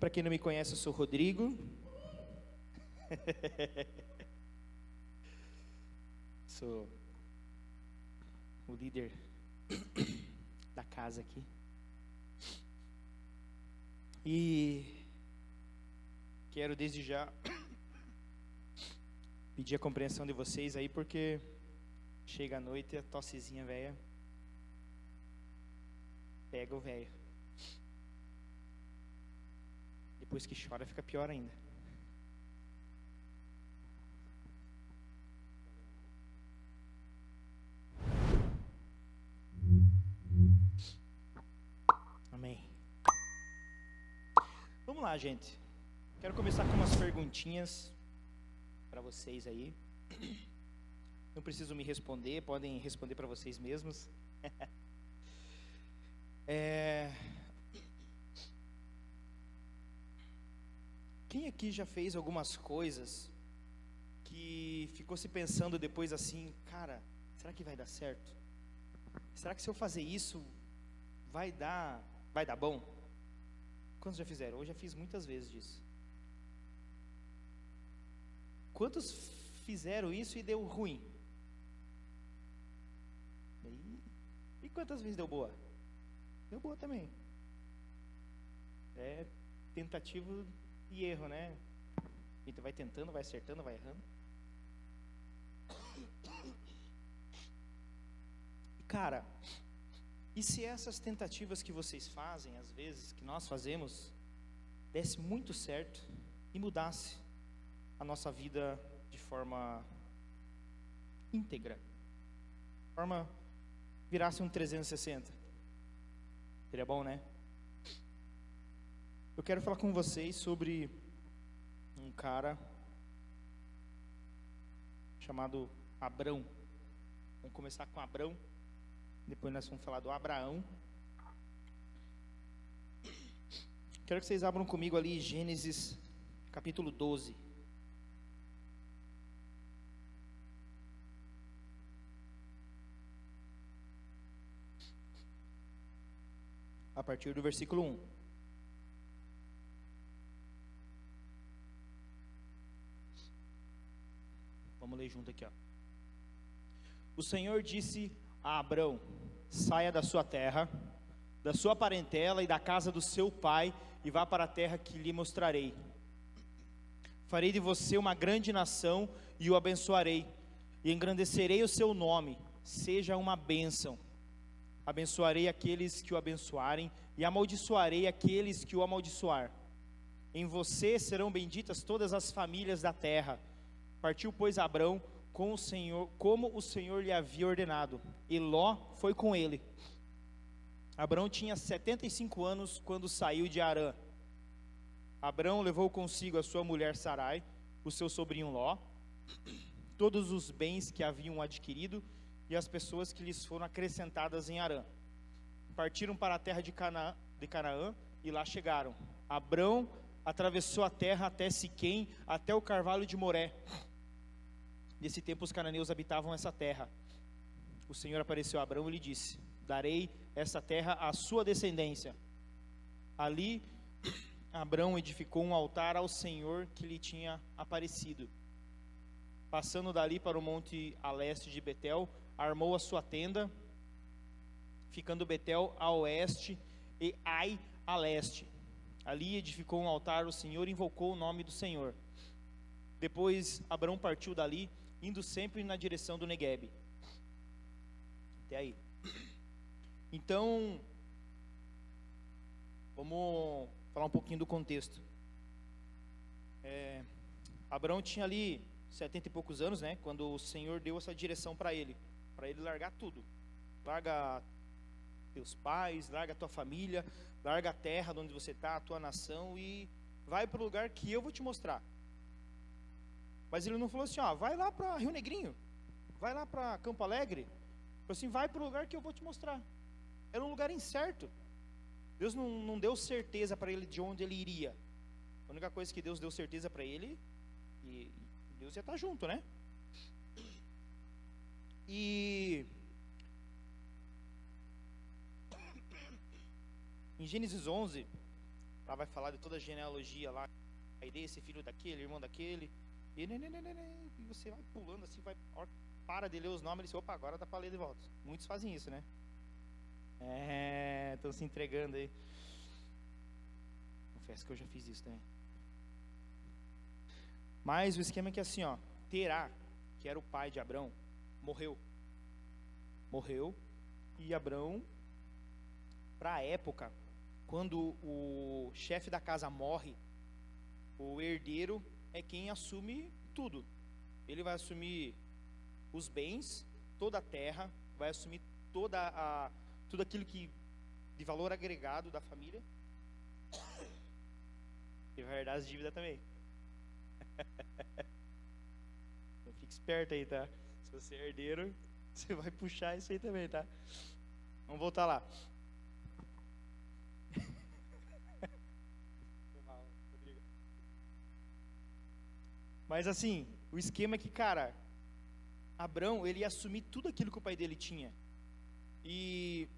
Para quem não me conhece, eu sou o Rodrigo. Sou o líder da casa aqui. E quero desde já pedir a compreensão de vocês aí, porque chega a noite e a tossezinha velha pega o velho. Depois que chora fica pior ainda. Amém. Vamos lá, gente. Quero começar com umas perguntinhas para vocês aí. Não preciso me responder, podem responder para vocês mesmos. Quem aqui já fez algumas coisas que ficou se pensando depois assim, cara, será que vai dar certo? Será que se eu fazer isso vai dar bom? Quantos já fizeram? Eu já fiz muitas vezes disso. Quantos fizeram isso e deu ruim? E quantas vezes deu boa? Deu boa também. É tentativa e erro, né? A gente vai tentando, vai acertando, vai errando. Cara, e se essas tentativas que vocês fazem, às vezes, que nós fazemos, desse muito certo e mudasse a nossa vida de forma íntegra? Virasse um 360. Seria bom, né? Eu quero falar com vocês sobre um cara chamado Abrão. Vamos começar com Abrão, depois nós vamos falar do Abraão. Quero que vocês abram comigo ali Gênesis capítulo 12. A partir do versículo 1. Vamos ler junto aqui, ó. O Senhor disse a Abrão: saia da sua terra, da sua parentela e da casa do seu pai, e vá para a terra que lhe mostrarei. Farei de você uma grande nação e o abençoarei, e engrandecerei o seu nome, seja uma bênção. Abençoarei aqueles que o abençoarem, e amaldiçoarei aqueles que o amaldiçoar. Em você serão benditas todas as famílias da terra. Partiu, pois, Abrão com o Senhor, como o Senhor lhe havia ordenado, e Ló foi com ele. Abrão tinha 75 anos quando saiu de Harã. Abrão levou consigo a sua mulher Sarai, o seu sobrinho Ló, todos os bens que haviam adquirido e as pessoas que lhes foram acrescentadas em Harã. Partiram para a terra de Canaã e lá chegaram. Abrão atravessou a terra até Siquém, até o carvalho de Moré. Nesse tempo os cananeus habitavam essa terra. O Senhor apareceu a Abrão e lhe disse: darei essa terra à sua descendência. Ali Abrão edificou um altar ao Senhor que lhe tinha aparecido. Passando dali para o monte a leste de Betel, armou a sua tenda, ficando Betel a oeste e Ai a leste. Ali edificou um altar ao Senhor e invocou o nome do Senhor. Depois Abrão partiu dali, indo sempre na direção do Neguebe. Até aí. Então, vamos falar um pouquinho do contexto. Abrão tinha ali 70 e poucos anos, né? Quando o Senhor deu essa direção para ele largar tudo. Larga teus pais, larga a tua família, larga a terra de onde você está, a tua nação, e vai para o lugar que eu vou te mostrar. Mas ele não falou assim, ó, vai lá para Rio Negrinho, vai lá para Campo Alegre. Ele falou assim, vai para o lugar que eu vou te mostrar. Era um lugar incerto. Deus não deu certeza para ele de onde ele iria. A única coisa que Deus deu certeza para ele, e Deus ia estar junto, né? E em Gênesis 11, Lá vai falar de toda a genealogia lá, aí desse, filho daquele, irmão daquele, e você vai pulando assim, para de ler os nomes, e diz, opa, agora dá para ler de volta. Muitos fazem isso, né? Estão se entregando aí. Confesso que eu já fiz isso também. Mas o esquema é que assim, ó, Terá, que era o pai de Abrão, morreu, e Abrão, para a época, quando o chefe da casa morre, o herdeiro é quem assume tudo. Ele vai assumir os bens, toda a terra, vai assumir tudo aquilo que de valor agregado da família, e vai herdar as dívidas também. Então fique esperto aí, tá? Se você é herdeiro, você vai puxar isso aí também, tá? Vamos voltar lá. Mas assim, o esquema é que, cara, Abrão, ele ia assumir tudo aquilo que o pai dele tinha. E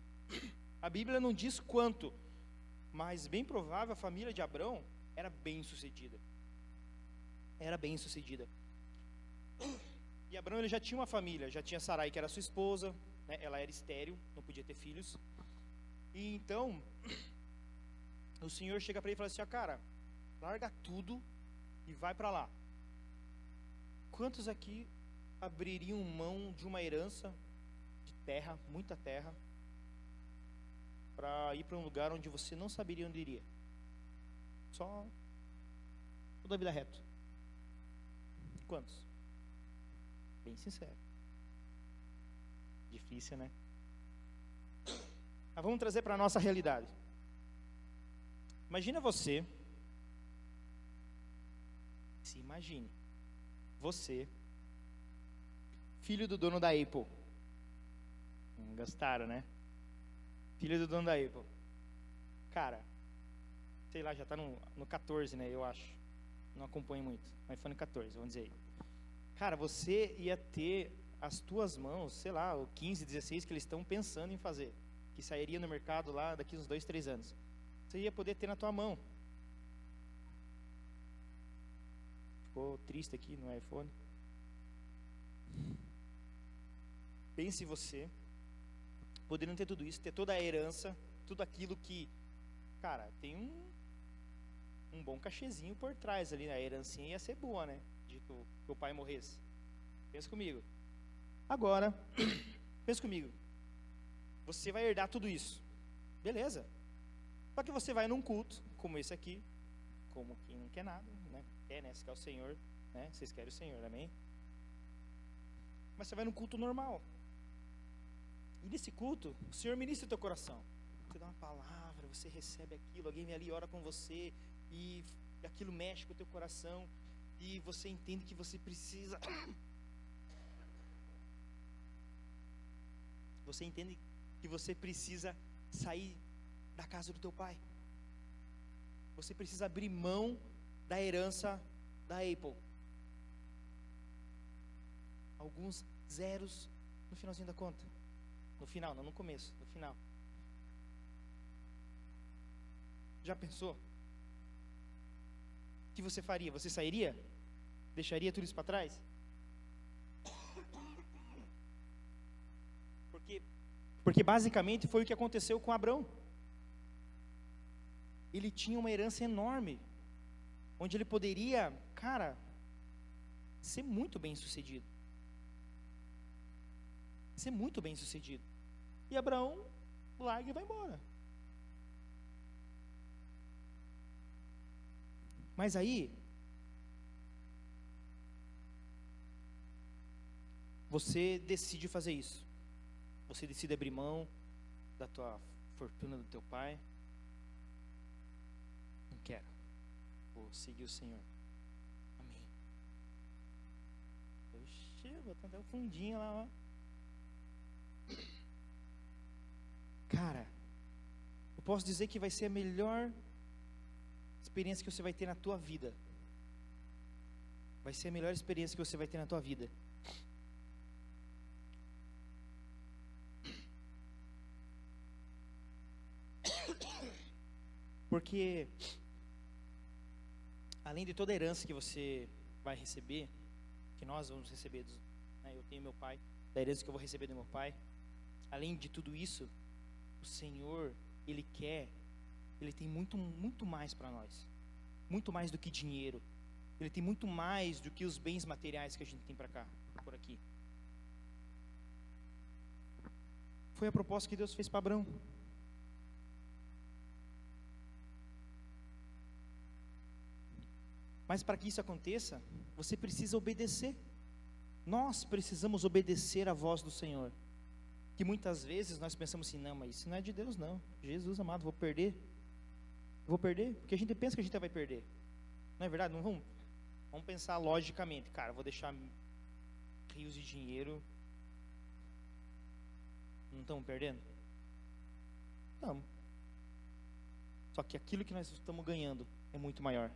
a Bíblia não diz quanto, mas bem provável a família de Abrão era bem sucedida. E Abrão, ele já tinha uma família, já tinha Sarai, que era sua esposa, né? Ela era estéril, não podia ter filhos. E então, o Senhor chega para ele e fala assim, ó, cara, larga tudo e vai para lá. Quantos aqui abririam mão de uma herança de terra, muita terra, para ir para um lugar onde você não saberia onde iria? Só toda a vida reto. Quantos? Bem sincero. Difícil, né? Mas vamos trazer para a nossa realidade. Imagina você, se imagine, você, filho do dono da Apple. Gostaram, né? Filho do dono da Apple. Cara, sei lá, já está no 14, né? Eu acho. Não acompanho muito. iPhone 14, vamos dizer aí. Cara, você ia ter as tuas mãos, sei lá, o 15, 16 que eles estão pensando em fazer, que sairia no mercado lá daqui uns 2, 3 anos. Você ia poder ter na tua mão. Ficou triste aqui no iPhone. Pense você, podendo ter tudo isso, ter toda a herança, tudo aquilo que, cara, tem um bom cachezinho por trás ali, né? A herancinha ia ser boa, né? Dito que o pai morresse. Pensa comigo. Agora, pensa comigo. Você vai herdar tudo isso. Beleza. Só que você vai num culto, como esse aqui, como quem não quer nada, né? Quer, né? Você quer o Senhor, né? Vocês querem o Senhor, amém? Mas você vai num culto normal. E nesse culto, o Senhor ministra o teu coração. Você dá uma palavra, você recebe aquilo, alguém vem ali, ora com você, e aquilo mexe com o teu coração, e você entende que você precisa... Você entende que você precisa sair da casa do teu pai. Você precisa abrir mão da herança da Apple. Alguns zeros no finalzinho da conta. No final, não no começo, no final. Já pensou? O que você faria? Você sairia? Deixaria tudo isso para trás? Porque basicamente foi o que aconteceu com Abrão. Ele tinha uma herança enorme, onde ele poderia, cara, ser muito bem sucedido. Ser muito bem sucedido. E Abraão larga e vai embora. Mas aí, você decide fazer isso. Você decide abrir mão da tua fortuna do teu pai. Não quero. Vou seguir o Senhor. Amém. Oxi, botando até o fundinho lá, ó. Cara, eu posso dizer que vai ser a melhor experiência que você vai ter na tua vida. Vai ser a melhor experiência que você vai ter na tua vida. Porque além de toda a herança que você vai receber, que nós vamos receber, né, eu tenho meu pai, da herança que eu vou receber do meu pai, além de tudo isso, o Senhor, Ele tem muito, muito mais para nós, muito mais do que dinheiro, Ele tem muito mais do que os bens materiais que a gente tem para cá, por aqui. Foi a proposta que Deus fez para Abraão. Mas para que isso aconteça, você precisa obedecer. Nós precisamos obedecer à voz do Senhor. Que muitas vezes nós pensamos assim, não, mas isso não é de Deus não. Jesus amado, vou perder. Porque a gente pensa que a gente vai perder. Não é verdade? Não vamos pensar logicamente. Cara, vou deixar rios de dinheiro. Não estamos perdendo? Estamos. Só que aquilo que nós estamos ganhando é muito maior.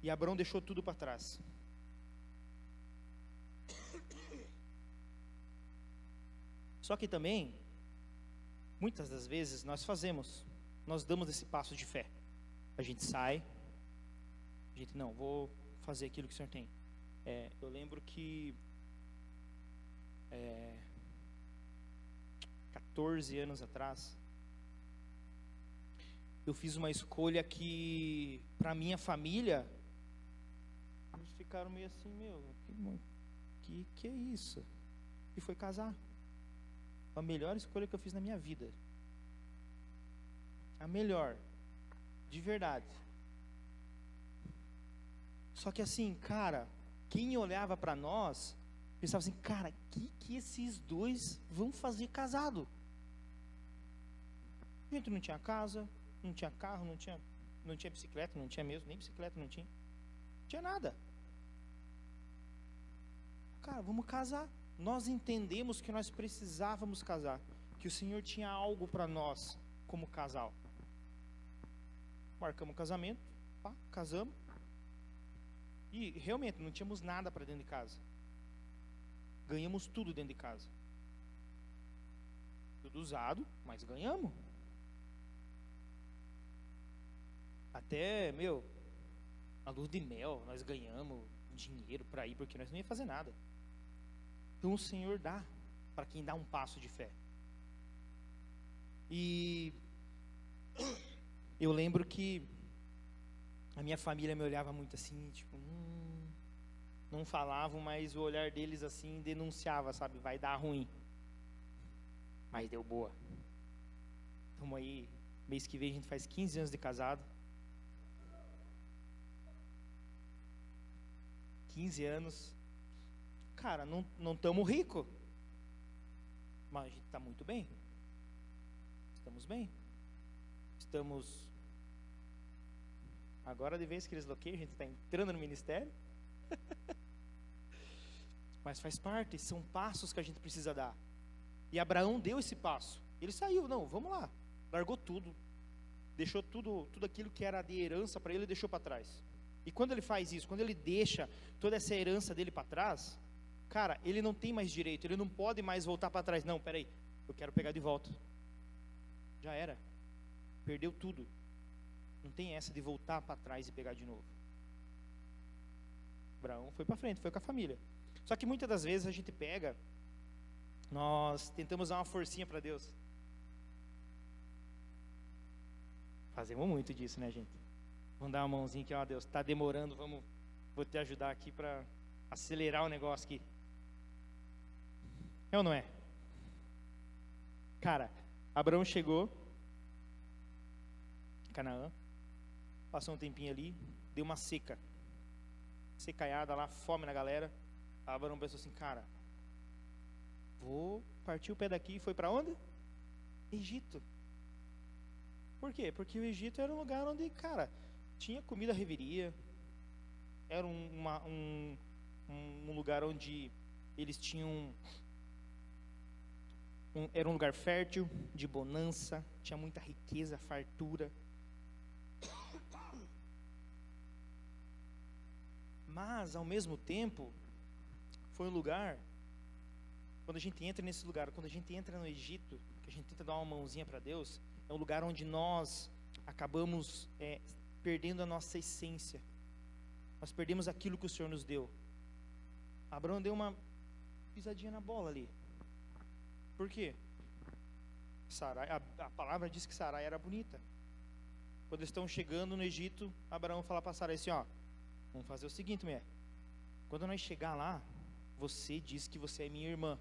E Abraão deixou tudo para trás. Só que também, muitas das vezes, nós damos esse passo de fé. A gente sai, não, vou fazer aquilo que o Senhor tem. Eu lembro que 14 anos atrás, eu fiz uma escolha que, para minha família, eles ficaram meio assim, que é isso? E foi casar. A melhor escolha que eu fiz na minha vida. A melhor. De verdade. Só que assim, cara, quem olhava para nós, pensava assim, cara, que esses dois vão fazer casado? A gente não tinha casa, não tinha carro, não tinha bicicleta, não tinha mesmo, nem bicicleta não tinha. Não tinha nada. Cara, vamos casar. Nós entendemos que nós precisávamos casar, que o Senhor tinha algo para nós como casal. Marcamos o casamento, casamos, e realmente não tínhamos nada para dentro de casa. Ganhamos tudo dentro de casa. Tudo usado, mas ganhamos. Até, a luz de mel, nós ganhamos dinheiro para ir, porque nós não ia fazer nada. Então o Senhor dá para quem dá um passo de fé. E eu lembro que a minha família me olhava muito assim, tipo, não falavam, mas o olhar deles assim denunciava, sabe, vai dar ruim. Mas deu boa. Estamos aí, mês que vem a gente faz 15 anos de casado. 15 anos. Cara, não estamos ricos, mas a gente está muito bem. Estamos bem. Estamos. Agora, de vez que eles bloqueiam, a gente está entrando no ministério. Mas faz parte, são passos que a gente precisa dar. E Abraão deu esse passo. Ele saiu, não, vamos lá. Largou tudo. Deixou tudo aquilo que era de herança para ele, deixou para trás. E quando ele faz isso, quando ele deixa toda essa herança dele para trás, cara, ele não tem mais direito, ele não pode mais voltar para trás. Não, peraí, eu quero pegar de volta. Já era. Perdeu tudo. Não tem essa de voltar para trás e pegar de novo. Abraão foi para frente, foi com a família. Só que muitas das vezes a gente pega, nós tentamos dar uma forcinha para Deus. Fazemos muito disso, né, gente? Vamos dar uma mãozinha aqui, ó, Deus, está demorando, vou te ajudar aqui para acelerar o negócio aqui. É ou não é? Cara, Abraão chegou em Canaã, passou um tempinho ali, deu uma secaiada lá, fome na galera. Abraão pensou assim, cara, vou partir o pé daqui. E foi para onde? Egito. Por quê? Porque o Egito era um lugar onde, cara, tinha comida reviria, era um lugar onde eles tinham, era um lugar fértil, de bonança, tinha muita riqueza, fartura. Mas, ao mesmo tempo, foi um lugar, quando a gente entra nesse lugar, quando a gente entra no Egito, que a gente tenta dar uma mãozinha para Deus, é um lugar onde nós acabamos perdendo a nossa essência. Nós perdemos aquilo que o Senhor nos deu. Abraão deu uma pisadinha na bola ali. Por quê? Sarai, a palavra diz que Sarai era bonita. Quando eles estão chegando no Egito, Abraão fala para Sarai assim, ó, vamos fazer o seguinte, mulher. Quando nós chegar lá, você diz que você é minha irmã.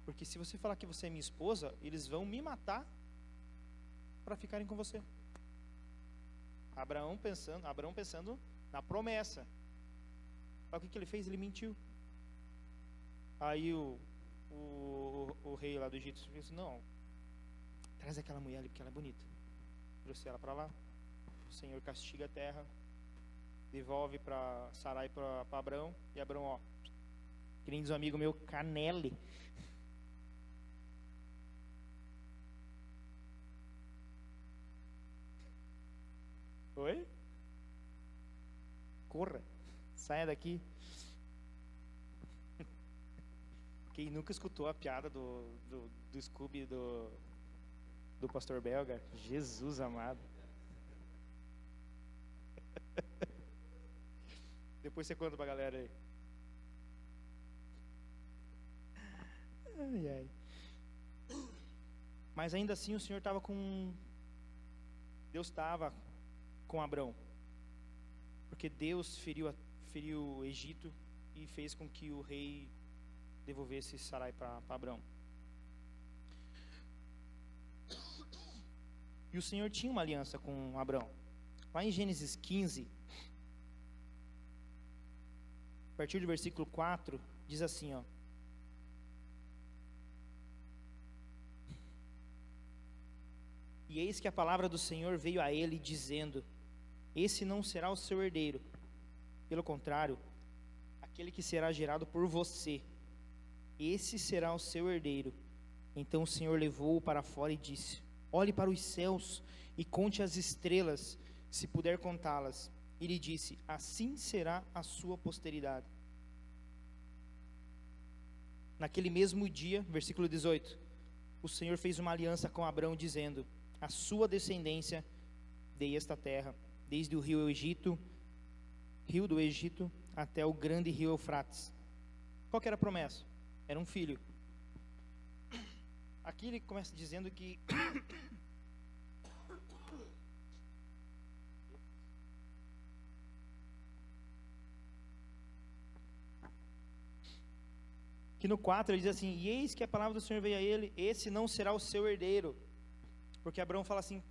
Porque se você falar que você é minha esposa, eles vão me matar para ficarem com você. Abraão pensando na promessa. Olha o que ele fez, ele mentiu. Aí o rei lá do Egito disse, não, traz aquela mulher ali porque ela é bonita. Trouxe ela para lá. O Senhor castiga a terra, devolve para Sarai, para Abraão. E Abraão, ó, que nem diz um amigo meu, canele. Oi? Corra, saia daqui. Quem nunca escutou a piada do Scooby do pastor belga? Jesus amado. Depois você conta pra galera aí. Ai, ai. Mas ainda assim o Senhor estava Deus estava com Abrão. Porque Deus feriu o Egito e fez com que o rei devolvesse Sarai para Abrão. E o Senhor tinha uma aliança com Abrão. Lá em Gênesis 15, a partir do versículo 4, diz assim, ó. E eis que a palavra do Senhor veio a ele, dizendo: esse não será o seu herdeiro. Pelo contrário, aquele que será gerado por você, esse será o seu herdeiro. Então o Senhor levou-o para fora e disse: olhe para os céus e conte as estrelas, se puder contá-las. E lhe disse: assim será a sua posteridade. Naquele mesmo dia, versículo 18, o Senhor fez uma aliança com Abrão, dizendo: a sua descendência dei esta terra, desde o rio do Egito, até o grande rio Eufrates. Qual que era a promessa? Era um filho. Aqui ele começa dizendo que no 4 ele diz assim: e eis que a palavra do Senhor veio a ele, esse não será o seu herdeiro. Porque Abraão fala assim,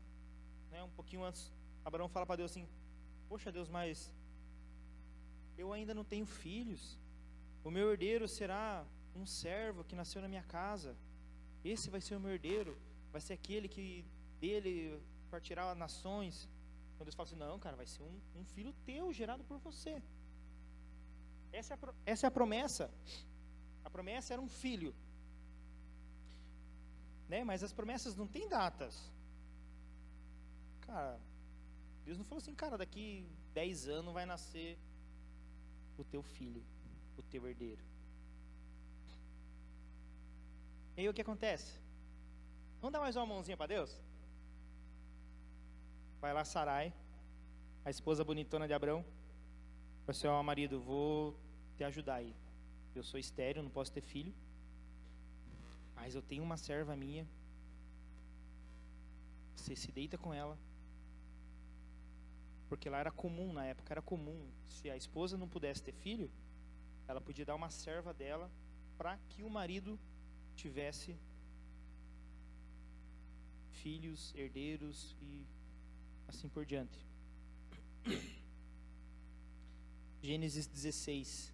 né, um pouquinho antes, Abraão fala para Deus assim: poxa Deus, mas eu ainda não tenho filhos, o meu herdeiro será um servo que nasceu na minha casa, esse vai ser o meu herdeiro, vai ser aquele que dele partirá as nações. Então Deus fala assim: não, cara, vai ser um filho teu, gerado por você. Essa é a promessa. A promessa era um filho, né? Mas as promessas não têm datas. Cara, Deus não falou assim: cara, daqui 10 anos vai nascer o teu filho, o teu herdeiro. E aí o que acontece? Vamos dar mais uma mãozinha para Deus? Vai lá Sarai, a esposa bonitona de Abrão, fala assim: ó, marido, vou te ajudar aí. Eu sou estéril, não posso ter filho, mas eu tenho uma serva minha. Você se deita com ela, porque lá era comum, na época era comum, se a esposa não pudesse ter filho, ela podia dar uma serva dela para que o marido tivesse filhos, herdeiros e assim por diante. Gênesis 16:15.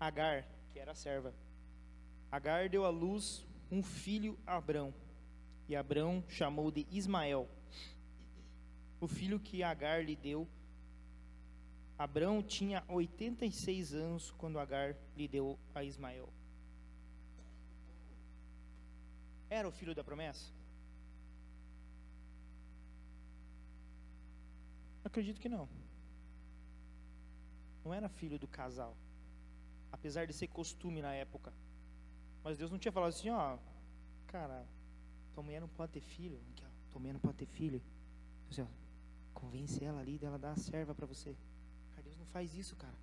Agar, que era a serva, Agar deu à luz um filho a Abrão, e Abrão chamou de Ismael. O filho que Agar lhe deu, Abrão tinha 86 anos quando Agar lhe deu a Ismael. Era o filho da promessa? Acredito que não. Não era filho do casal, apesar de ser costume na época. Mas Deus não tinha falado assim, ó, cara, tua mulher não pode ter filho. Aqui, ó, tua mulher não pode ter filho. Assim, ó, convence ela ali dela dar a serva para você. Cara, Deus não faz isso, cara.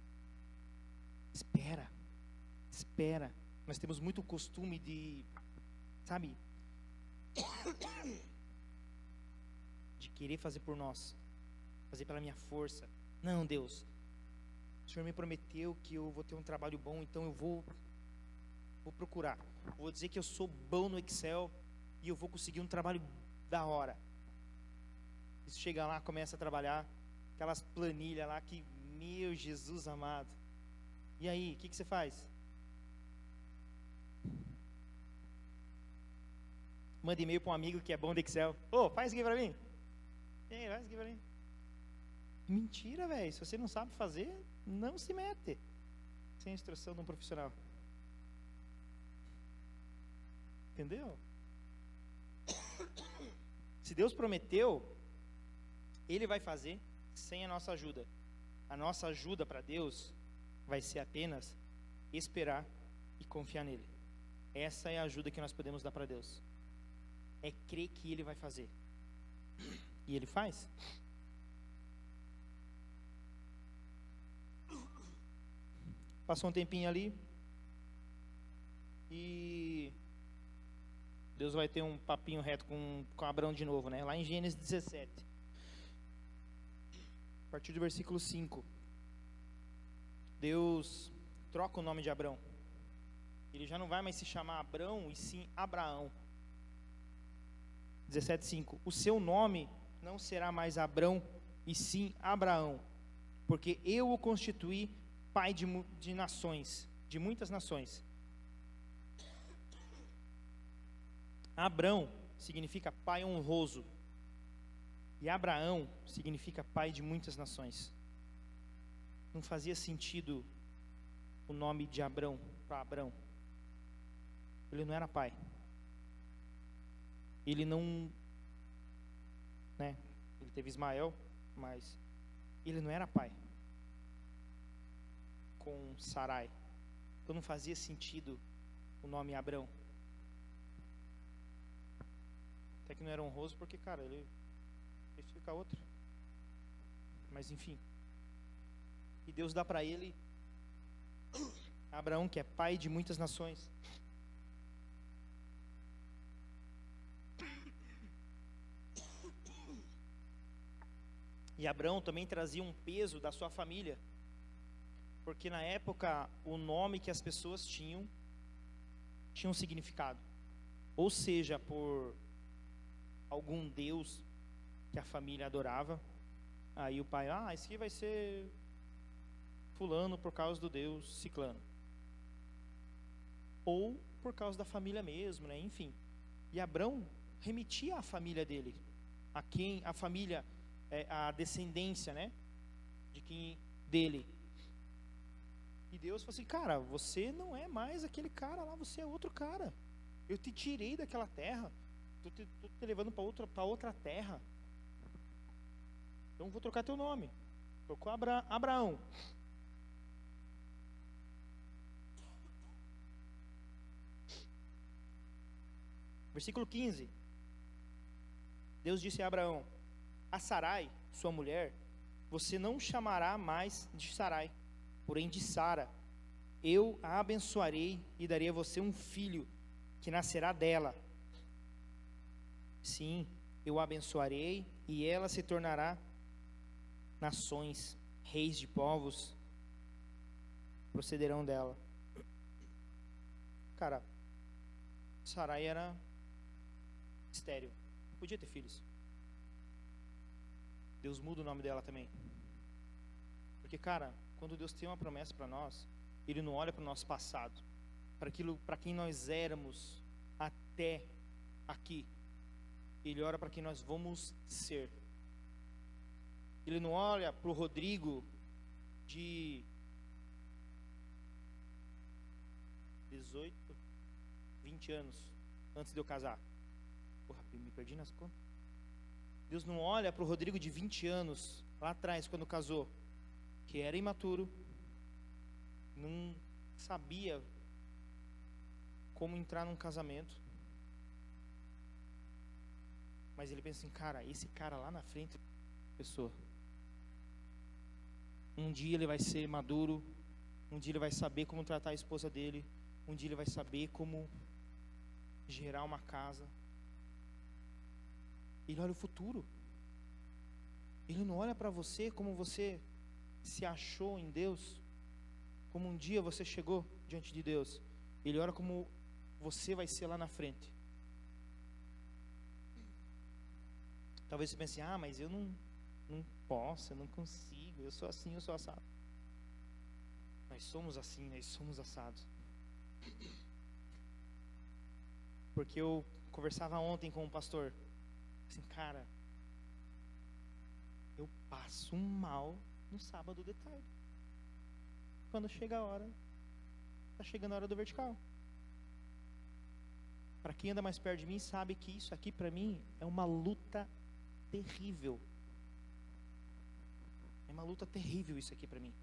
Espera. Nós temos muito costume de, sabe, de querer fazer por nós, fazer pela minha força. Não, Deus, o Senhor me prometeu que eu vou ter um trabalho bom, então eu vou procurar. Vou dizer que eu sou bom no Excel e eu vou conseguir um trabalho da hora. Isso chega lá, começa a trabalhar, aquelas planilhas lá que, meu Jesus amado. E aí, o que você faz? Manda e-mail para um amigo que é bom do Excel. Ô, faz isso aqui para mim. Ei, faz isso aqui para mim. Mentira, velho. Se você não sabe fazer, não se mete. Sem a instrução de um profissional. Entendeu? Se Deus prometeu, Ele vai fazer sem a nossa ajuda. A nossa ajuda para Deus vai ser apenas esperar e confiar nele. Essa é a ajuda que nós podemos dar para Deus. É crer que Ele vai fazer. E Ele faz. Passou um tempinho ali. E Deus vai ter um papinho reto com Abraão de novo, né? Lá em Gênesis 17. A partir do versículo 5. Deus troca o nome de Abrão. Ele já não vai mais se chamar Abrão, e sim Abraão. 17:5. O seu nome não será mais Abrão, e sim Abraão, porque eu o constituí pai de nações, de muitas nações. Abrão significa pai honroso, e Abraão significa pai de muitas nações. Não fazia sentido o nome de Abrão para Abrão. Ele não era pai. Ele não, né? Ele teve Ismael, mas ele não era pai com Sarai. Então não fazia sentido o nome Abrão. Até que não era honroso porque, cara, ele fica outro. Mas enfim. E Deus dá para ele Abraão, que é pai de muitas nações. E Abraão também trazia um peso da sua família, porque na época o nome que as pessoas tinha um significado, ou seja, por algum deus que a família adorava. Aí o pai, esse aqui vai ser fulano por causa do deus ciclano, ou por causa da família mesmo, né? Enfim. E Abraão remetia à família dele, a quem a família, a descendência, né, de quem dele. E Deus falou assim, cara, você não é mais aquele cara lá, você é outro cara. Eu te tirei daquela terra, tô te levando para outra terra. Então vou trocar teu nome. Trocou Abraão. Versículo 15. Deus disse a Abraão: a Sarai, sua mulher, você não chamará mais de Sarai, porém de Sara. Eu a abençoarei e darei a você um filho, que nascerá dela. Sim, eu a abençoarei e ela se tornará nações, reis de povos procederão dela. Cara, Sarai era estéril, não podia ter filhos. Deus muda o nome dela também. Porque, cara, quando Deus tem uma promessa para nós, Ele não olha para o nosso passado, para quem nós éramos até aqui. Ele olha para quem nós vamos ser. Ele não olha para o Rodrigo de 18, 20 anos antes de eu casar. Porra, me perdi nas contas. Deus não olha para o Rodrigo de 20 anos, lá atrás, quando casou, que era imaturo, não sabia como entrar num casamento. Mas ele pensa assim, cara, esse cara lá na frente, pessoa, um dia ele vai ser maduro, um dia ele vai saber como tratar a esposa dele, um dia ele vai saber como gerar uma casa. Ele olha o futuro. Ele não olha para você como você se achou em Deus, como um dia você chegou diante de Deus. Ele olha como você vai ser lá na frente. Talvez você pense, mas eu não posso, eu não consigo, eu sou assim, eu sou assado. Nós somos assim, nós somos assados. Porque eu conversava ontem com um pastor, assim, cara, eu passo um mal no sábado de tarde. Quando chega a hora, está chegando a hora do vertical. Para quem anda mais perto de mim, sabe que isso aqui para mim é uma luta terrível. É uma luta terrível isso aqui para mim.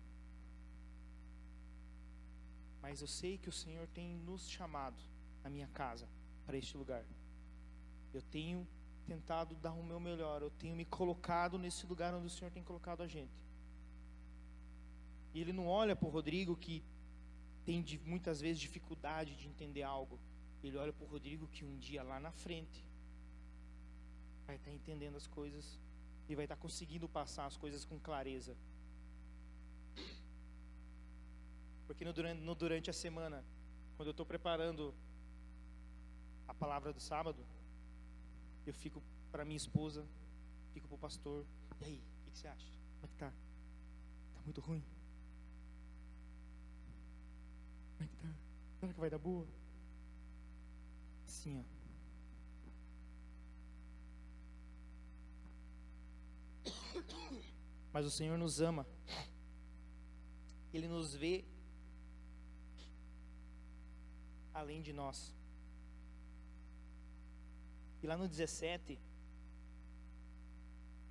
Mas eu sei que o Senhor tem nos chamado, na minha casa, para este lugar. Eu tenho tentado dar o meu melhor, eu tenho me colocado nesse lugar onde o Senhor tem colocado a gente. E Ele não olha para o Rodrigo que tem muitas vezes dificuldade de entender algo. Ele olha para o Rodrigo que um dia lá na frente vai estar entendendo as coisas e vai estar conseguindo passar as coisas com clareza. Porque durante a semana, quando eu estou preparando a palavra do sábado, eu fico para minha esposa, fico para o pastor. E aí, o que você acha? Como é que tá? Tá muito ruim? Como é que tá? Será que vai dar boa? Assim, ó. Mas o Senhor nos ama. Ele nos vê além de nós. E lá no 17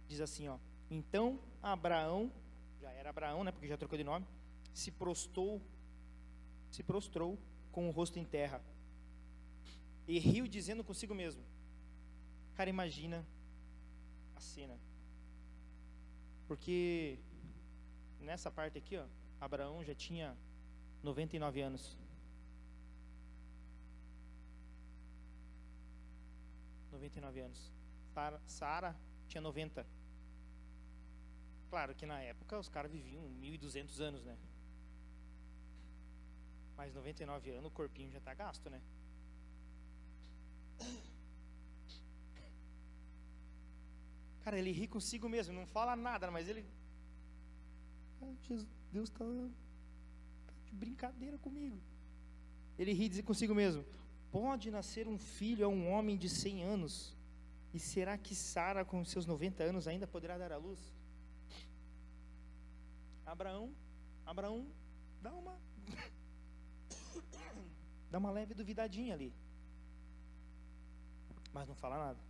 diz assim, ó: então Abraão, já era Abraão, né, porque já trocou de nome, se prostrou com o rosto em terra e riu, dizendo consigo mesmo. Cara, imagina a cena. Porque nessa parte aqui, ó, Abraão já tinha 99 anos. 99 anos. Sara tinha 90. Claro que na época os caras viviam 1.200 anos, né? Mas 99 anos o corpinho já está gasto, né? Cara, ele ri consigo mesmo, não fala nada, mas ele... Deus está de brincadeira comigo. Ele ri e diz consigo mesmo: pode nascer um filho a um homem de 100 anos? E será que Sara, com seus 90 anos, ainda poderá dar à luz? Abraão dá uma leve duvidadinha ali, mas não fala nada.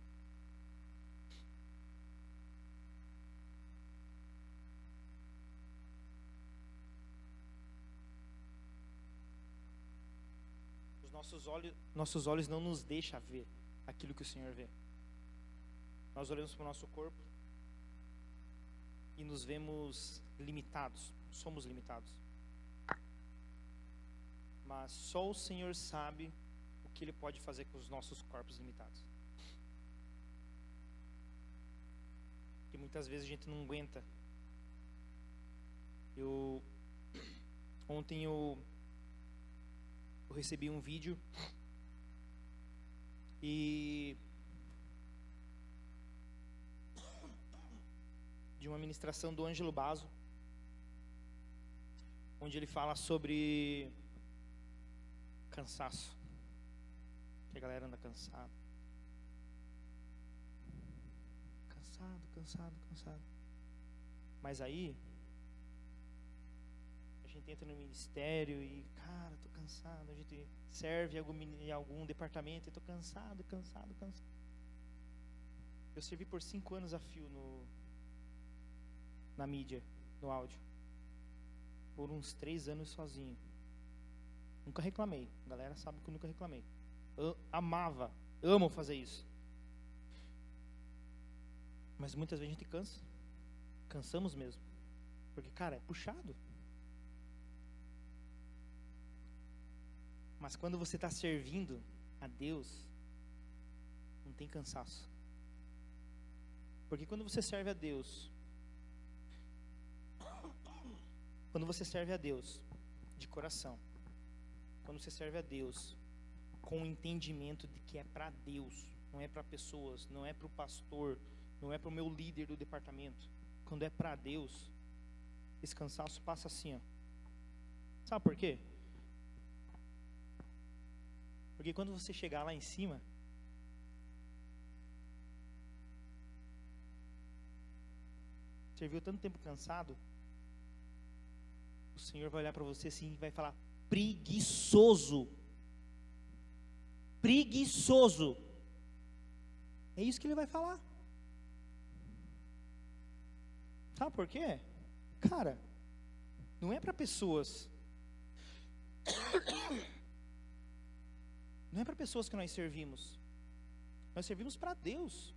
Nossos olhos não nos deixam ver aquilo que o Senhor vê. Nós olhamos para o nosso corpo e nos vemos limitados, somos limitados. Mas só o Senhor sabe o que Ele pode fazer com os nossos corpos limitados. Que muitas vezes a gente não aguenta. Ontem eu recebi um vídeo e de uma ministração do Ângelo Basso, onde ele fala sobre cansaço, que a galera anda cansado, mas aí a gente entra no ministério e, cara, tô cansado. A gente serve em algum departamento e tô cansado. Eu servi por 5 anos a fio na mídia, no áudio, por uns 3 anos sozinho. Nunca reclamei. A galera sabe que eu nunca reclamei. Eu amava, amo fazer isso. Mas muitas vezes a gente cansa. Cansamos mesmo. Porque, cara, é puxado. Mas quando você está servindo a Deus, não tem cansaço. Porque quando você serve a Deus, de coração, quando você serve a Deus com o entendimento de que é para Deus, não é para pessoas, não é para o pastor, não é para o meu líder do departamento, quando é para Deus, esse cansaço passa assim, ó. Sabe por quê? Porque quando você chegar lá em cima, serviu tanto tempo cansado, o Senhor vai olhar para você assim e vai falar: preguiçoso. Preguiçoso. É isso que Ele vai falar. Sabe por quê? Cara, não é para pessoas. Não é para pessoas que nós servimos. Nós servimos para Deus.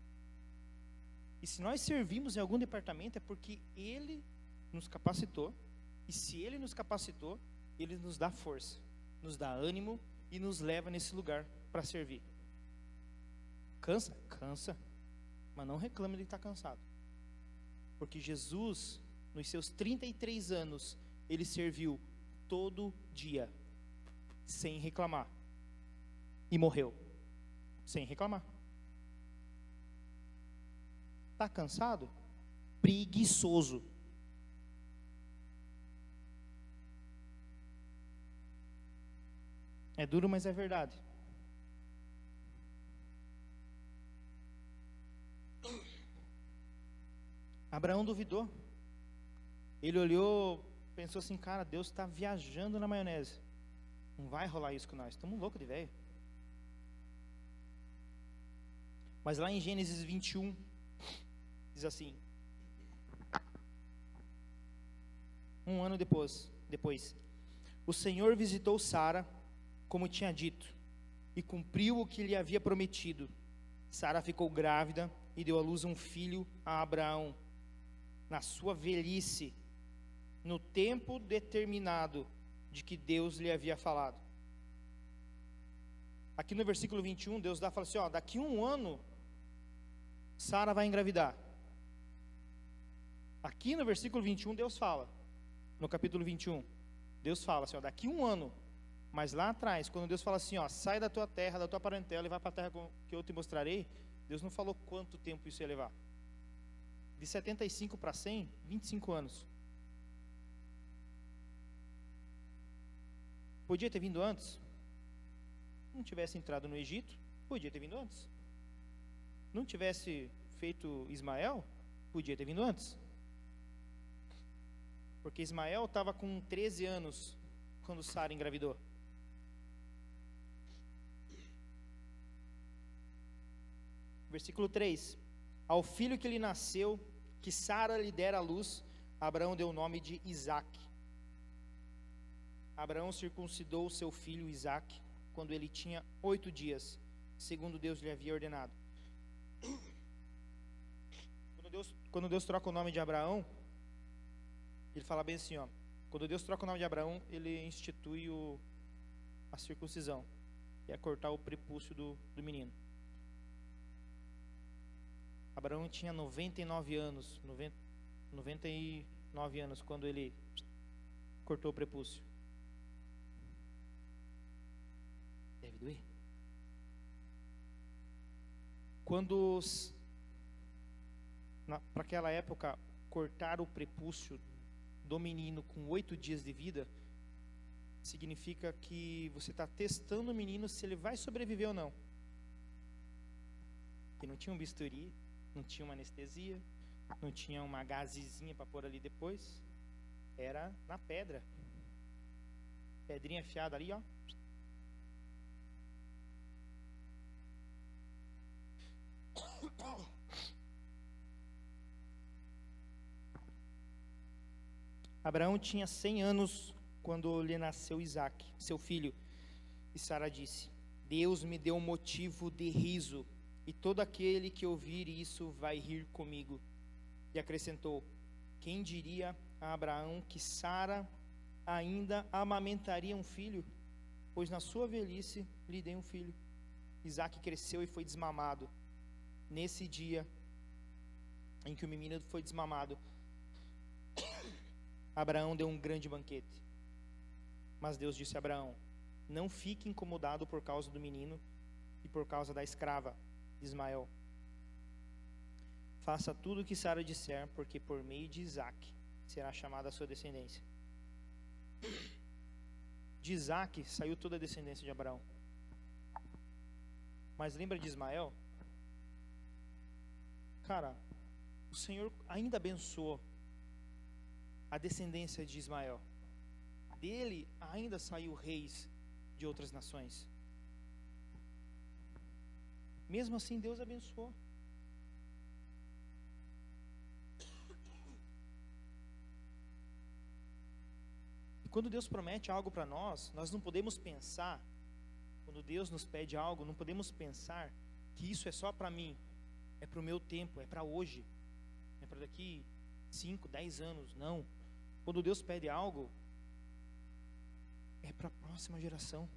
E se nós servimos em algum departamento é porque Ele nos capacitou. E se Ele nos capacitou, Ele nos dá força, nos dá ânimo e nos leva nesse lugar para servir. Cansa? Cansa. Mas não reclame de estar cansado. Porque Jesus, nos seus 33 anos, Ele serviu todo dia, sem reclamar. E morreu, sem reclamar. Está cansado? Preguiçoso. É duro, mas é verdade. Abraão duvidou. Ele olhou, pensou assim: cara, Deus está viajando na maionese. Não vai rolar isso com nós. Estamos loucos de velho. Mas lá em Gênesis 21, diz assim: um ano depois, o Senhor visitou Sara, como tinha dito, e cumpriu o que lhe havia prometido. Sara ficou grávida e deu à luz um filho a Abraão, na sua velhice, no tempo determinado de que Deus lhe havia falado. Aqui no versículo 21, Deus fala assim: ó, daqui um ano, Sara vai engravidar. Aqui no versículo 21, Deus fala, no capítulo 21, Deus fala assim, ó, daqui um ano. Mas lá atrás, quando Deus fala assim, ó, sai da tua terra, da tua parentela e vai para a terra que eu te mostrarei, Deus não falou quanto tempo isso ia levar. De 75 para 100, 25 anos. Podia ter vindo antes? Não tivesse entrado no Egito, podia ter vindo antes. Não tivesse feito Ismael, podia ter vindo antes. Porque Ismael estava com 13 anos quando Sara engravidou. Versículo 3: ao filho que lhe nasceu, que Sara lhe dera à luz, Abraão deu o nome de Isaque. Abraão circuncidou o seu filho Isaque quando ele tinha 8 dias, segundo Deus lhe havia ordenado. Quando Deus troca o nome de Abraão, ele fala bem assim, ó, quando Deus troca o nome de Abraão, ele institui a circuncisão, que é cortar o prepúcio do menino. Abraão tinha 99 anos quando ele cortou o prepúcio. Deve doer. Quando, para aquela época, cortar o prepúcio do menino com 8 dias de vida, significa que você está testando o menino se ele vai sobreviver ou não. Porque não tinha um bisturi, não tinha uma anestesia, não tinha uma gazezinha para pôr ali depois. Era na pedra. Pedrinha afiada ali, ó. Abraão tinha 100 anos quando lhe nasceu Isaque, seu filho. E Sara disse: Deus me deu um motivo de riso, e todo aquele que ouvir isso vai rir comigo. E acrescentou: quem diria a Abraão que Sara ainda amamentaria um filho? Pois na sua velhice lhe dei um filho. Isaque cresceu e foi desmamado. Nesse dia em que o menino foi desmamado, Abraão deu um grande banquete. Mas Deus disse a Abraão: não fique incomodado por causa do menino e por causa da escrava Ismael. Faça tudo o que Sara disser, porque por meio de Isaque será chamada a sua descendência. De Isaque saiu toda a descendência de Abraão. Mas lembra de Ismael? Cara, o Senhor ainda abençoou a descendência de Ismael. Dele ainda saiu reis de outras nações. Mesmo assim, Deus abençoou. E quando Deus promete algo para nós, nós não podemos pensar, quando Deus nos pede algo, não podemos pensar que isso é só para mim, é para o meu tempo, é para hoje, é para daqui 5, 10 anos. Não. Quando Deus pede algo, é para a próxima geração,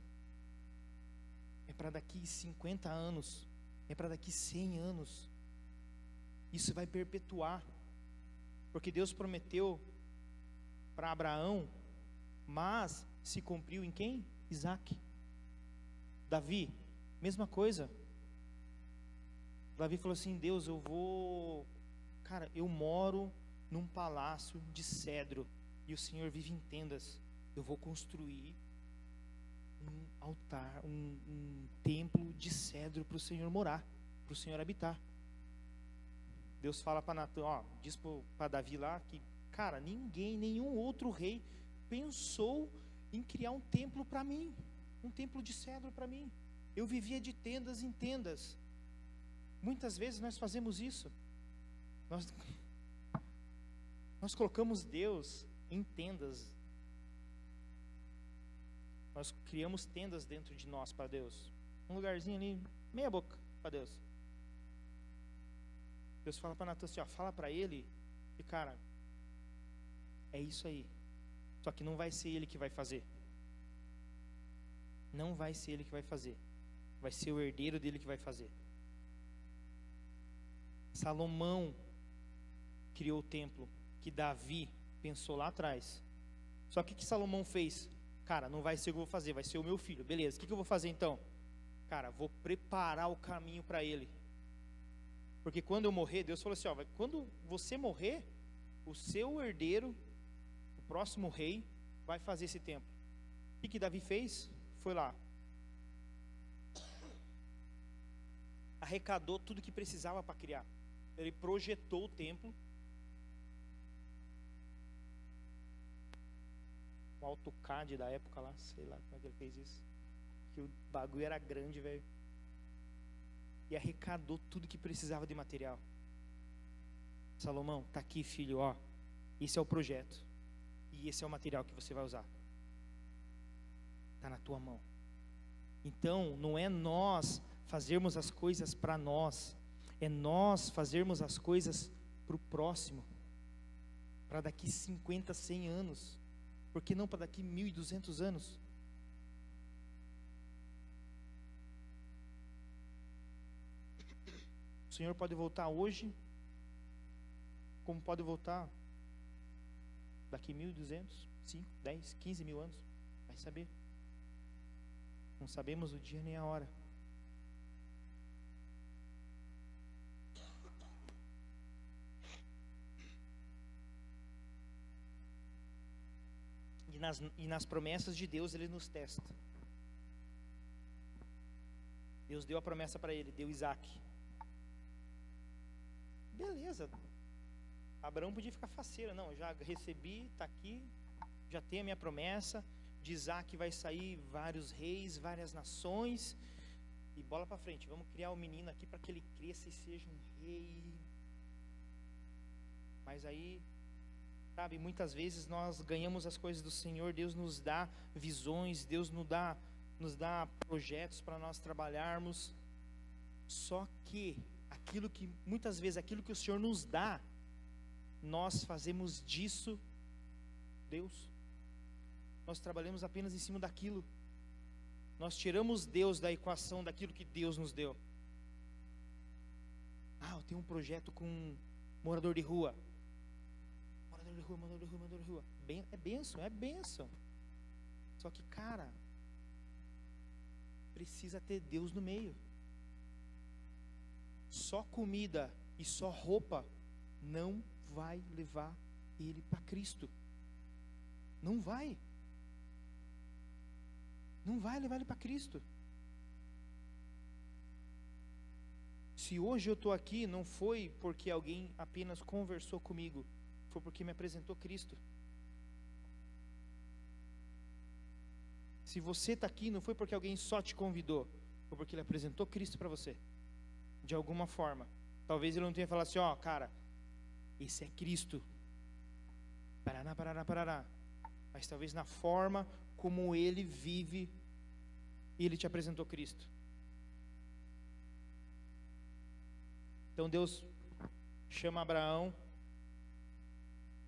é para daqui 50 anos, é para daqui 100 anos. Isso vai perpetuar, porque Deus prometeu para Abraão, mas se cumpriu em quem? Isaque. Davi, mesma coisa. Davi falou assim: Deus, eu moro num palácio de cedro e o Senhor vive em tendas. Eu vou construir um altar, um templo de cedro para o Senhor morar, para o Senhor habitar. Deus fala para Natan, diz para Davi lá que, cara, nenhum outro rei pensou em criar um templo para mim, um templo de cedro para mim. Eu vivia de tendas em tendas. Muitas vezes nós fazemos isso. Nós colocamos Deus em tendas. Nós criamos tendas dentro de nós para Deus. Um lugarzinho ali, meia boca para Deus. Deus fala para Natan assim, fala para ele, e cara, é isso aí. Só que não vai ser ele que vai fazer. Não vai ser ele que vai fazer. Vai ser o herdeiro dele que vai fazer. Salomão criou o templo que Davi pensou lá atrás. Só que o que Salomão fez? Cara, não vai ser o que eu vou fazer, vai ser o meu filho. Beleza, o que eu vou fazer então? Cara, vou preparar o caminho para ele. Porque quando eu morrer, Deus falou assim, quando você morrer, o seu herdeiro, o próximo rei, vai fazer esse templo. O que Davi fez? Foi lá, arrecadou tudo que precisava para criar. Ele projetou o templo, um AutoCAD da época lá, sei lá como é que ele fez isso, que o bagulho era grande, velho, e arrecadou tudo que precisava de material. Salomão, tá aqui, filho, esse é o projeto, e esse é o material que você vai usar, tá na tua mão. Então não é nós fazermos as coisas para nós, é nós fazermos as coisas para o próximo, para daqui 50, 100 anos, por que não para daqui 1.200 anos? O Senhor pode voltar hoje, como pode voltar daqui 1.200, 5, 10, 15 mil anos, vai saber. Não sabemos o dia nem a hora. E nas promessas de Deus Ele nos testa. Deus deu a promessa para ele, deu Isaque. Beleza, Abraão podia ficar faceiro, não, já recebi, está aqui, já tenho a minha promessa, de Isaque vai sair vários reis, várias nações, e bola para frente, vamos criar um menino aqui para que ele cresça e seja um rei. Mas aí Sabe, muitas vezes nós ganhamos as coisas do Senhor, Deus nos dá visões, Deus nos dá projetos para nós trabalharmos. Só que muitas vezes aquilo que o Senhor nos dá, nós fazemos disso Deus. Nós trabalhamos apenas em cima daquilo. Nós tiramos Deus da equação daquilo que Deus nos deu. Eu tenho um projeto com morador de rua. Morador de rua. É bênção. Só que, cara, precisa ter Deus no meio. Só comida e só roupa não vai levar ele para Cristo. Não vai levar ele para Cristo. Se hoje eu estou aqui, não foi porque alguém apenas conversou comigo, foi porque me apresentou Cristo. Se você está aqui, não foi porque alguém só te convidou, foi porque ele apresentou Cristo para você, de alguma forma. Talvez ele não tenha falado assim, cara, esse é Cristo, parará. Mas talvez na forma como ele vive, ele te apresentou Cristo. Então Deus chama Abraão,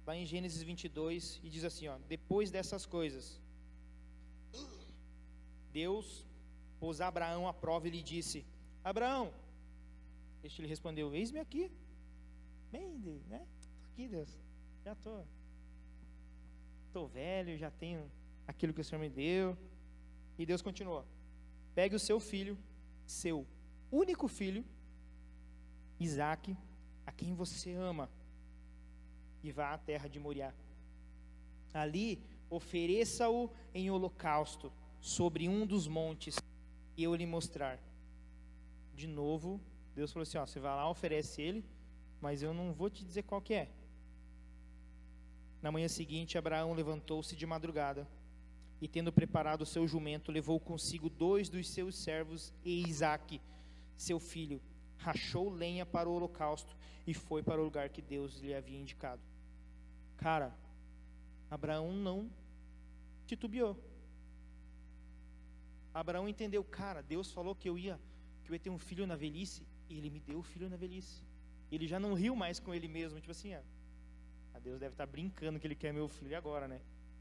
lá em Gênesis 22, e diz assim, depois dessas coisas, Deus pôs Abraão à prova e lhe disse, Abraão, este lhe respondeu, eis-me aqui, né? Aqui, Deus, já estou velho, já tenho aquilo que o Senhor me deu. E Deus continuou, pegue o seu filho, seu único filho, Isaque, a quem você ama, e vá à terra de Moriá. Ali ofereça-o em holocausto sobre um dos montes que eu lhe mostrar. De novo, Deus falou assim, você vai lá, oferece ele, mas eu não vou te dizer qual que é. Na manhã seguinte, Abraão levantou-se de madrugada, e tendo preparado o seu jumento, levou consigo 2 dos seus servos e Isaque, seu filho, rachou lenha para o holocausto e foi para o lugar que Deus lhe havia indicado. Cara, Abraão não titubeou. Abraão entendeu, cara, Deus falou que eu ia ter um filho na velhice, e ele me deu o filho na velhice. Ele já não riu mais com ele mesmo, tipo assim, Deus deve estar brincando que ele quer meu filho agora, né?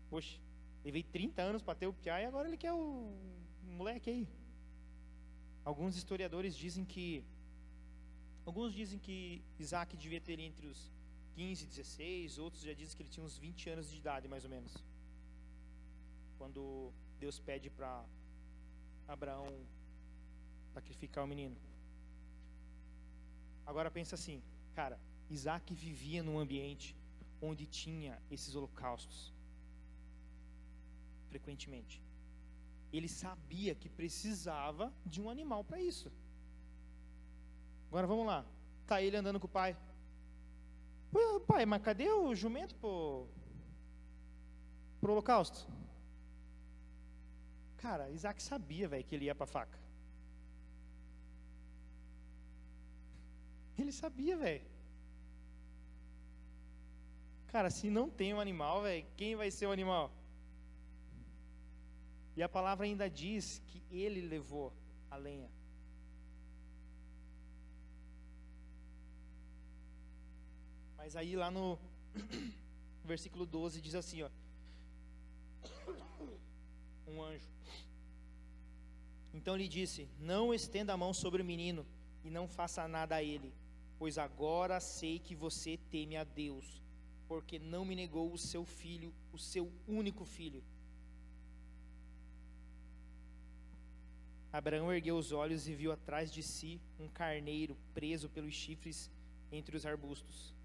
Poxa, levei 30 anos para ter o piá e agora ele quer o moleque aí. Alguns historiadores dizem que Isaque devia ter entre os 15 e 16, outros já dizem que ele tinha uns 20 anos de idade, mais ou menos, quando Deus pede para Abraão sacrificar o menino. Agora pensa assim, cara, Isaque vivia num ambiente onde tinha esses holocaustos frequentemente. Ele sabia que precisava de um animal para isso. Agora vamos lá, tá ele andando com o pai. Pai, mas cadê o jumento pro holocausto? Cara, Isaque sabia, velho, que ele ia pra faca. Ele sabia, velho. Cara, se não tem um animal, velho, quem vai ser o animal? E a palavra ainda diz que ele levou a lenha. Mas aí lá no versículo 12 diz assim, um anjo. Então lhe disse, não estenda a mão sobre o menino e não faça nada a ele, pois agora sei que você teme a Deus, porque não me negou o seu filho, o seu único filho. Abraão ergueu os olhos e viu atrás de si um carneiro preso pelos chifres entre os arbustos.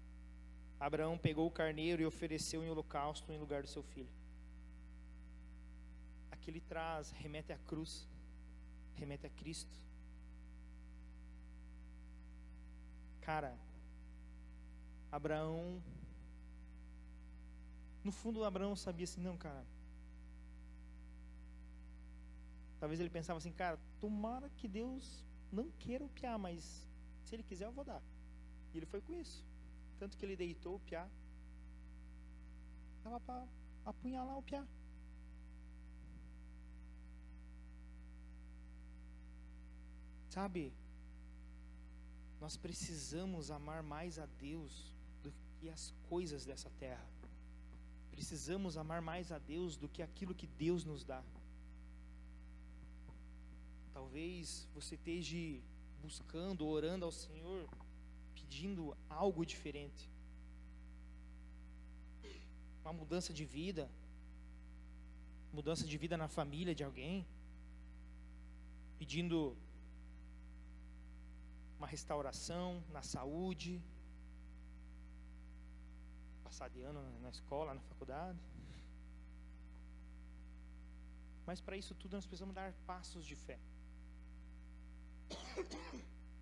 Abraão pegou o carneiro e ofereceu em holocausto em lugar do seu filho. Aqui ele traz, remete à cruz, remete a Cristo. Cara, Abraão, no fundo Abraão sabia assim, não, cara. Talvez ele pensava assim, cara, tomara que Deus não queira o piá, mas se ele quiser eu vou dar. E ele foi com isso. Tanto que ele deitou o piá Estava para apunhalar o piá. Sabe, nós precisamos amar mais a Deus do que as coisas dessa terra. Precisamos amar mais a Deus do que aquilo que Deus nos dá. Talvez você esteja buscando, orando ao Senhor, pedindo algo diferente. Uma mudança de vida na família de alguém, pedindo uma restauração na saúde, passar de ano na escola, na faculdade. Mas para isso tudo nós precisamos dar passos de fé.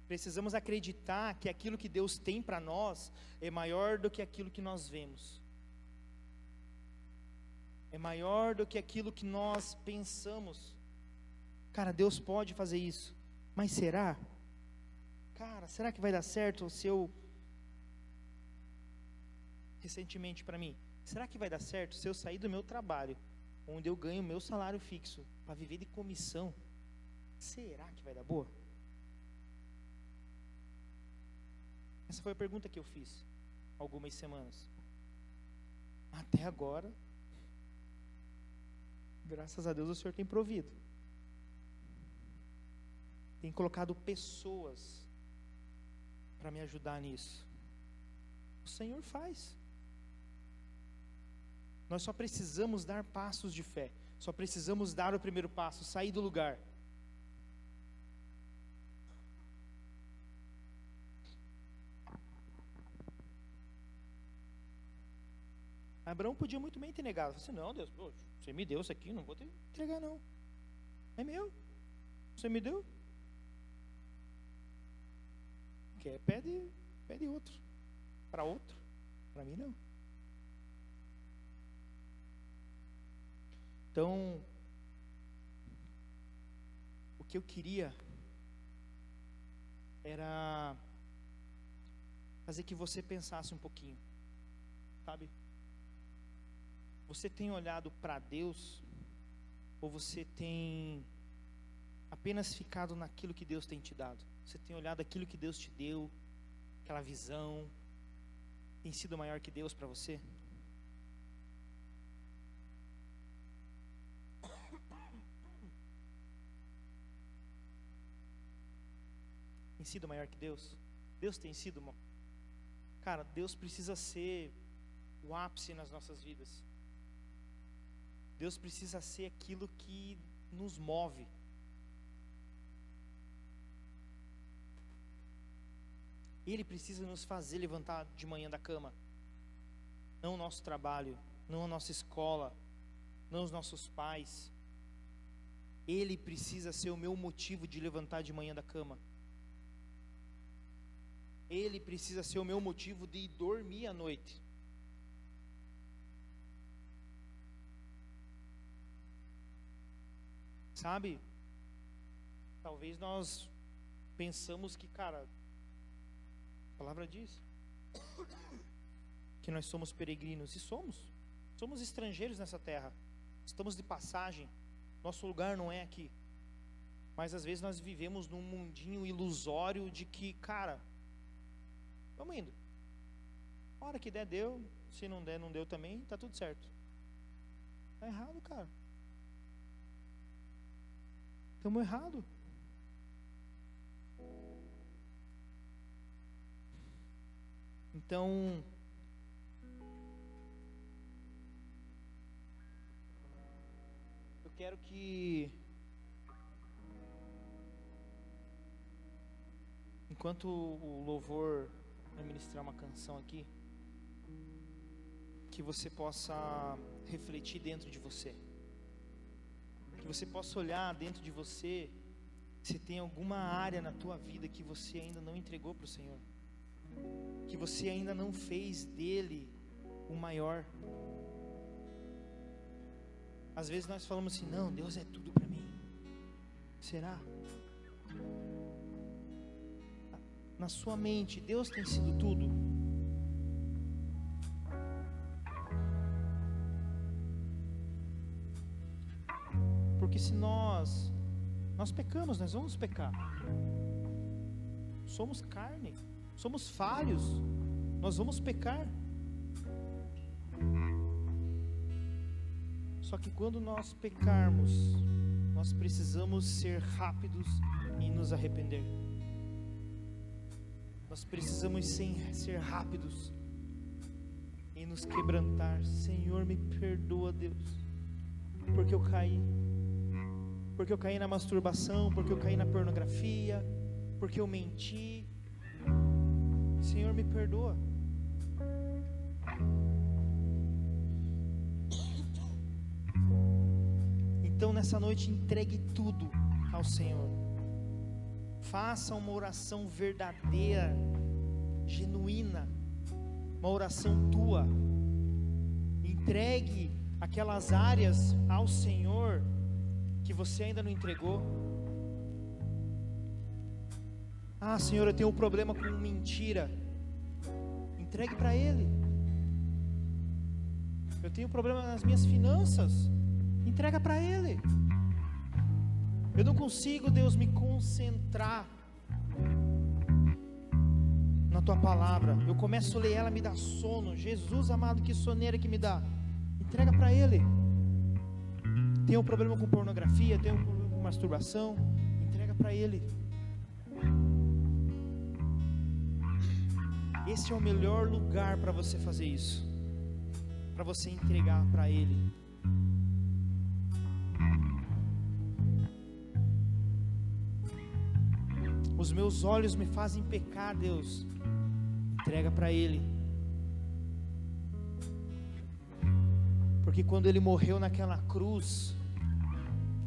Precisamos acreditar que aquilo que Deus tem para nós é maior do que aquilo que nós vemos. É maior do que aquilo que nós pensamos. Cara, Deus pode fazer isso, mas será? Cara, será que vai dar certo se eu... Recentemente para mim, será que vai dar certo se eu sair do meu trabalho, onde eu ganho meu salário fixo, para viver de comissão? Será que vai dar boa? Essa foi a pergunta que eu fiz há algumas semanas. Até agora, graças a Deus o Senhor tem provido. Tem colocado pessoas para me ajudar nisso. O Senhor faz. Nós só precisamos dar passos de fé. Só precisamos dar o primeiro passo, sair do lugar. Abraão podia muito bem ter negado. Falei assim, não, Deus, pô, você me deu isso aqui, não vou te entregar não. É meu. Você me deu. Quer, pede outro. Para outro. Para mim não. Então, o que eu queria era fazer que você pensasse um pouquinho, sabe? Você tem olhado para Deus ou você tem apenas ficado naquilo que Deus tem te dado? Você tem olhado aquilo que Deus te deu, aquela visão, tem sido maior que Deus para você? Tem sido maior que Deus? Deus tem sido, cara, Deus precisa ser o ápice nas nossas vidas. Deus precisa ser aquilo que nos move. Ele precisa nos fazer levantar de manhã da cama. Não o nosso trabalho, não a nossa escola, não os nossos pais. Ele precisa ser o meu motivo de levantar de manhã da cama. Ele precisa ser o meu motivo de ir dormir à noite. Sabe? Talvez nós pensamos que, cara, a palavra diz que nós somos peregrinos, e somos estrangeiros nessa terra, estamos de passagem, nosso lugar não é aqui, mas às vezes nós vivemos num mundinho ilusório de que, cara, vamos indo, a hora que der, deu, se não der, não deu também, tá tudo certo. Tá errado, cara. Estamos errados. Então, eu quero que, enquanto o louvor vai ministrar uma canção aqui, que você possa refletir dentro de você. Que você possa olhar dentro de você se tem alguma área na tua vida que você ainda não entregou para o Senhor, que você ainda não fez dele o maior. Às vezes nós falamos assim, não, Deus é tudo para mim. Será? Na sua mente, Deus tem sido tudo? nós pecamos, nós vamos pecar. Somos carne, somos falhos, nós vamos pecar. Só que quando nós pecarmos, nós precisamos ser rápidos em nos arrepender. Nós precisamos ser rápidos em nos quebrantar. Senhor, me perdoa, Deus, porque eu caí. Porque eu caí na masturbação, porque eu caí na pornografia, porque eu menti. Senhor, me perdoa. Então nessa noite entregue tudo ao Senhor. Faça uma oração verdadeira, genuína, uma oração tua. Entregue aquelas áreas ao Senhor que você ainda não entregou. Ah, Senhor, eu tenho um problema com mentira. Entregue para Ele. Eu tenho um problema nas minhas finanças. Entrega para Ele. Eu não consigo, Deus, me concentrar na Tua palavra. Eu começo a ler ela, me dá sono. Jesus amado, que soneira que me dá. Entrega para Ele. Tem um problema com pornografia, tem um problema com masturbação. Entrega para Ele. Esse é o melhor lugar para você fazer isso, para você entregar para Ele. Os meus olhos me fazem pecar, Deus. Entrega para Ele. Porque quando Ele morreu naquela cruz,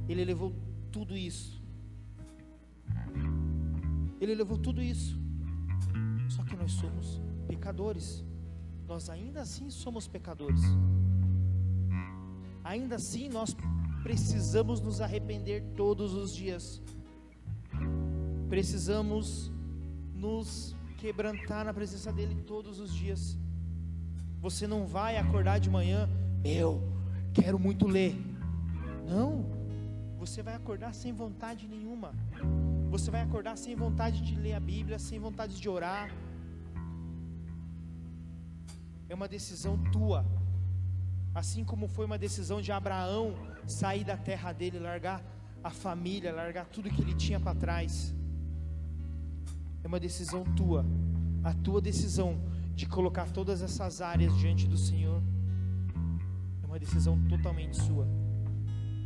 Ele levou tudo isso. Ele levou tudo isso. Só que nós somos pecadores. Nós ainda assim somos pecadores. Ainda assim nós precisamos nos arrepender todos os dias. Precisamos nos quebrantar na presença dEle todos os dias. Você não vai acordar de manhã, eu quero muito ler. Não, você vai acordar sem vontade nenhuma. Você vai acordar sem vontade de ler a Bíblia, sem vontade de orar. É uma decisão tua. Assim como foi uma decisão de Abraão sair da terra dele, largar a família, largar tudo que ele tinha para trás. É uma decisão tua. A tua decisão de colocar todas essas áreas diante do Senhor é uma decisão totalmente sua.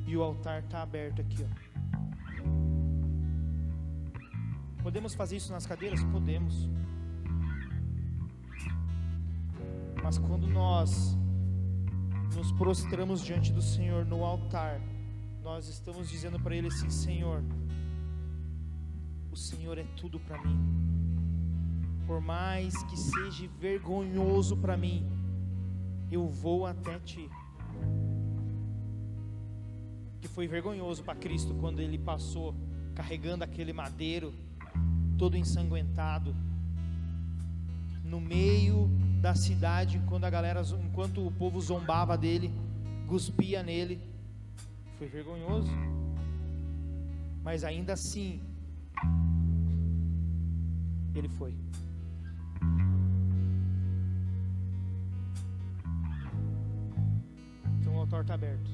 E o altar está aberto aqui, ó. Podemos fazer isso nas cadeiras? Podemos. Mas quando nós nos prostramos diante do Senhor no altar, nós estamos dizendo para Ele assim: Senhor, o Senhor é tudo para mim. Por mais que seja vergonhoso para mim, eu vou até Ti. Que foi vergonhoso para Cristo quando Ele passou carregando aquele madeiro todo ensanguentado no meio da cidade, enquanto o povo zombava dele, cuspia nele. Foi vergonhoso, mas ainda assim ele foi. Então o altar está aberto.